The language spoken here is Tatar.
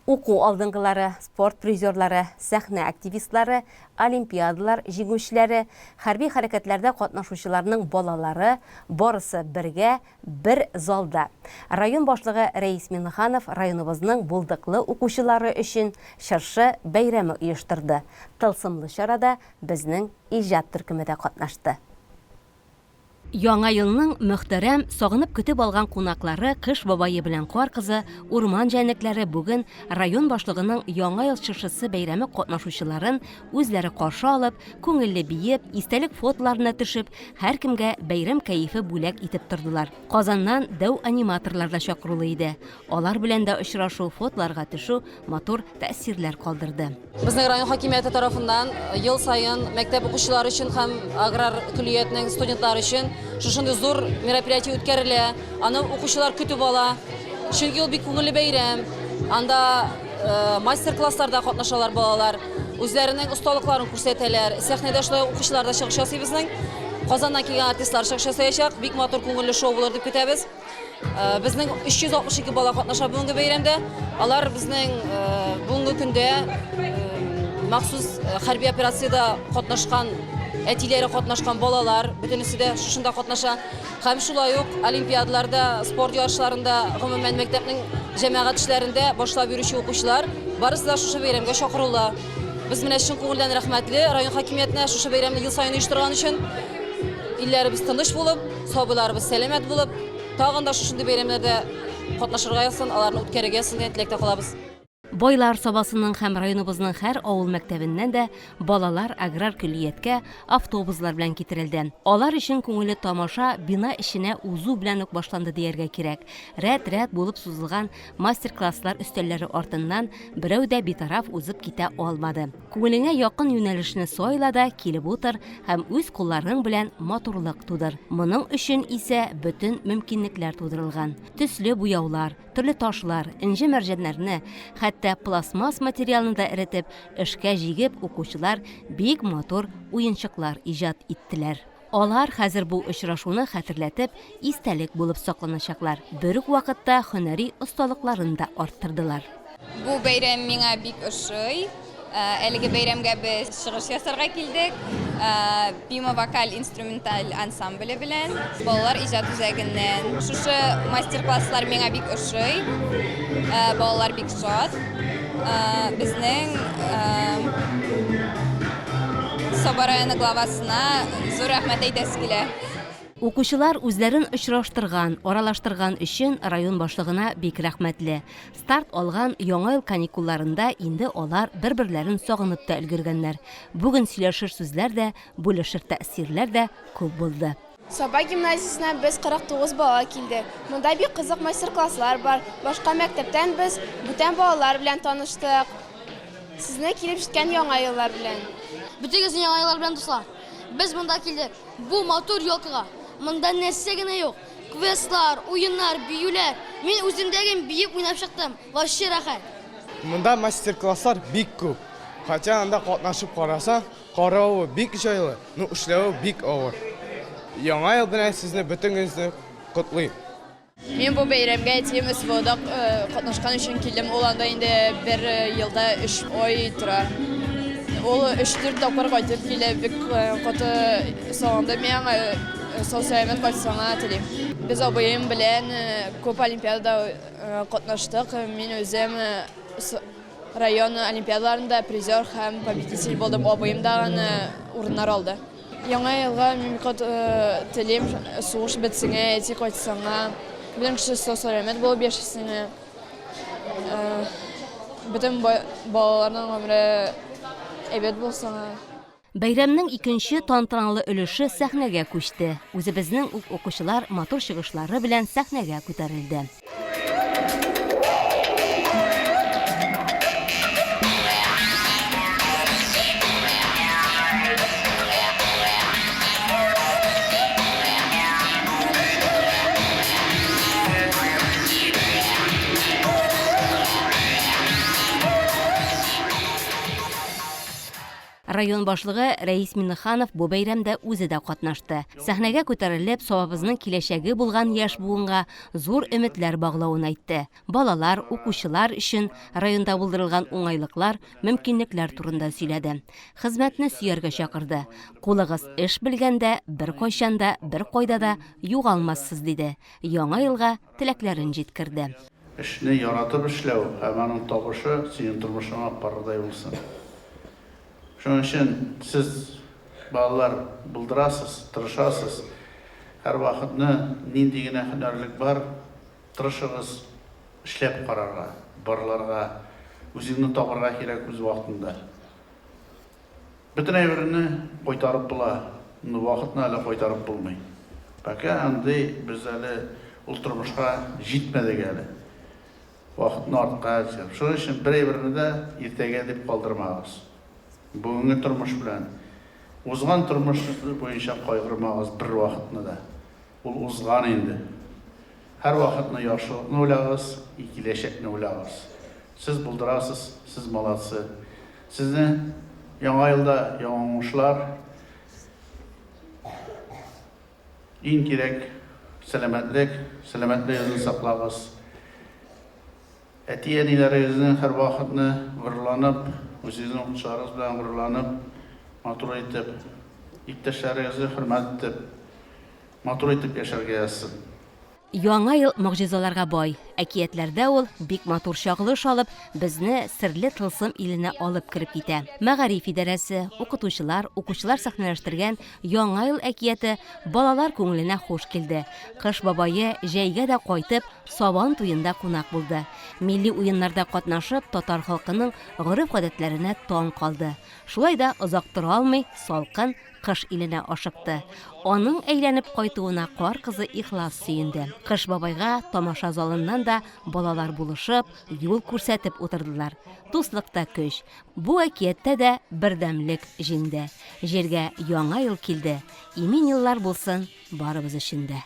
Уку алдыңғылары, спорт призерлары, сәхне активистлары, олимпиадалар жеңушілері, хәрби хәрәкәтләрдә катнашучыларның балалары барысы бергә бер залда. Район башлыгы Рәис Миннеханов районыбызның булдыклы укучылары өчен чыршы бәйрәме оештырды. Тылсымлы чарада безнең иҗат төркеме дә катнашты. Яңа елның мөхтәрәм, сагынып көтеп алган кунаклары Кыш бабайы белән Кар кызы, урман җәнлекләре бүген район башлыгының яңа ел чыршысы бәйрәме катнашучыларын үзләре каршы алып, күңелле биеп, истәлек фотоларына төшеп, һәркемгә бәйрәм кәефе бүләк итеп тордылар. Казаннан дәү аниматорлар да чакырылы иде. Алар белән дә очрашу, фотоларга төшү матур тәэсирләр калдырды. Безнең район хакимияте тарафыннан ел сайын мәктәп укучылары өчен һәм аграр көллиятның студентлары өчен шушындый зур мероприятие үткәрелә. Аны укучылар көтеп ала. Чөнки ул бик күңелле бәйрәм. Анда мастер-классларда катнашалар балалар. Үзләренең осталыкларын күрсәтәләр. Сәхнәдә шулай укучылар да чыгыш ясый безнең. Казаннан килгән артистлар чыгыш ясаячак. Бик матур күңелле шоу булыр дип көтәбез. Безнең 362 бала катнаша бүгенге бәйрәмдә. Алар безнең бүгенге көндә махсус хәрби операциядә катнашкан әтиләре катнашкан балалар, бөтенесе дә шушында катнаша. Һәм шулай ук олимпиадаларда, спорт ярышларында, гомумән мәктәпнең җәмәгать эшләрендә башлап йөрүче укучылар барысы да шушы бәйрәмгә чакырыла. Без менә чын күңелдән рәхмәтле район хакимиятенә шушы бәйрәмне ел саен оештырган өчен. Илләребез тыныч булып, сабыйларыбыз сәламәт булып, тагын да шушындый бәйрәмнәрдә катнашырга ясын, аларны үткәрергә ясын дигән теләктә калабыз. Байлар сабасының һәм районыбызның һәр авыл мәктәбеннән дә балалар аграр көллияткә автобуслар белән китерелде. Алар өчен күңелле тамаша бина эченә узу белән үк башланды дияргә кирәк. Рәт-рәт булып сузылган мастер-класслар өстәлләре артыннан берәү дә битараф узып китә алмады. Күңелеңә якын юнәлешне сайла да килеп утыр һәм үз кулларың белән матурлык тудыр. Моның өчен исә бөтен мөмкинлекләр тудырылган. Төсле буяулар, төрле ташлар, инҗе мәрҗәннәрне, хәтта пластмасс материалны да эретеп, эшкә җигеп укучылар бик матур уенчыклар иҗат иттеләр. Алар хәзер бу очрашуны хәтерләтеп, истәлек булып сакланачаклар. Бер үк вакытта һөнәри осталыкларын да арттырдылар. Бу бәйрәм миңа бик ошый. Әлеге бәйрәмгә без чыгыш ясарга килдек. Бимо-вокаль инструменталь ансамбле белән балалар иҗат үзәгеннән. Шушы мастер-класслар миңа бик ошый. Балалар бик шат. Безнең Саба районы главасына зур рәхмәт әйтәсе килә. Укучылар үзләрен очраштырган, аралаштырган өчен район башлыгына бик рәхмәтле. Старт алган яңа ел каникулларында инде алар бер-берләрен сагынып та өлгергәннәр. Бүген сөйләшер сүзләр дә, бүлешер тәэсирләр дә күп булды. Саба гимназиясына без 49 бала килде. Монда бик кызык мастер-класслар бар. Башка мәктәптән без бүтән балалар белән таныштык. Сезне килеп җиткән яңа еллар белән. Бүтегезне яңа еллар белән дуслар. Без монда килдек. Бу матур елкага. Монда нәрсә генә юк. Квестлар, уеннар, биюләр. Мин үземдәген биеп уйнап чыктым. Вообще рәхәт. Монда мастер-класслар бик күп. Хәтта анда катнашып караса, каравы бик җайлы, ну эшләве бик авыр. Яңа ел белән сезне бөтенегезне котлыйм. Мен бу бәйрәмгә тем СВОда катнашкан өчен килдем. Ул анда инде бер елда 3 ай тора. Ул 3-4 тапкыр кайтып килә, бик каты сагынды. Мен сау-сәламәт кайтсаңа телим. Без абыем белән күп олимпиадада катнаштык. Мин үзем район олимпиадаларында призер һәм победитель булдым. Абыем да урыннар алды. Яңа елга мин телим сугыш бетсеңә, әти кайтсаңа, белән кеше сау-сәламәт булып яшәсеңә. Бөтен балаларның гомере әйбәт булсаңа. Бәйрәмнең икенче тантаналы өлеше сәхнәгә күчте. Үзебезнең укучылар матур чыгышлары белән сәхнәгә күтәрелде. Район башлыгы Рәис Миннеханов бу бәйрәмдә үзе дә катнашты. Сәхнәгә күтәрелеп, сабабызның киләчәге булган яшь буынга зур өметләр баглавын әйтте. Балалар, укучылар өчен районда булдырылган уңайлыклар, мөмкинлекләр турында сөйләде. Хезмәтне сөяргә чакырды. Кулыгыз эш белгәндә, бер кайчанда, бер кайда да югалмассыз диде. Яңа елга теләкләрен җиткерде. Эшне яратып эшләү һәм аның табышы синең тормышыңа пардай булсын. Шуның өчен сез, балалар, булдырасыз, тырышасыз. Һәр вакытны нинди генә һөнәрлек бар, тырышыгыз, эшләп карарга, барларга, үзеңне табарга кирәк үз вакытында. Бөтен әйберне кайтарып була, вакытны әле кайтарып булмый. Бәка андый без әле ул тормышка җитмәдек әле. Вакытны артка җибәреп. Шуның өчен бер әйберне дә иртәгә дип калдырмагыз. Бүгенге тормыш белән узган тормыш буенча кайгырмагыз бер вакытны да. Ул узган инде. Һәр вакытны яхшылыкны уйлагыз, киләчәкне уйлагыз. Сез булдырасыз, сез молодцы. Сезне яңа елда яңа уңышлар, иң кирәк сәламәтлек, сәламәтлегегезне саклагыз. Әти-әниләрегезнең һәр вакытны гырланып, үзегезнең укучыларыгыз белән гырланып, матур итеп, иптәшләрегезне хөрмәт итеп, матур итеп яшәргә язсын. Яңа ел могҗизаларга бай. Әкиятләрдә ул бик матур чагылыш алып, безне серле тылсым иленә алып кереп китә. Мәгариф идарәсе, укучылар сәхнәләштергән Яңа ел әкияте балалар күңеленә хуш килде. Кыш бабае җәйгә дә кайтып, Сабан туенда кунак булды. Милли уеннарда катнашып, татар халкының гореф-гадәтләренә таң калды. Шулай да озак тора алмый, салкын кыш иленә ашыкты. Аның әйләнеп кайтуына кар кызы ихлас сөенде. Кыш бабайга тамаша залыннан да балалар булышып, юл күрсәтеп утырдылар. Дуслыкта көч. Бу әкияттә дә бердәмлек җиңде. Җиргә яңа ел килде. Имин еллар булсын барыбыз өчен дә.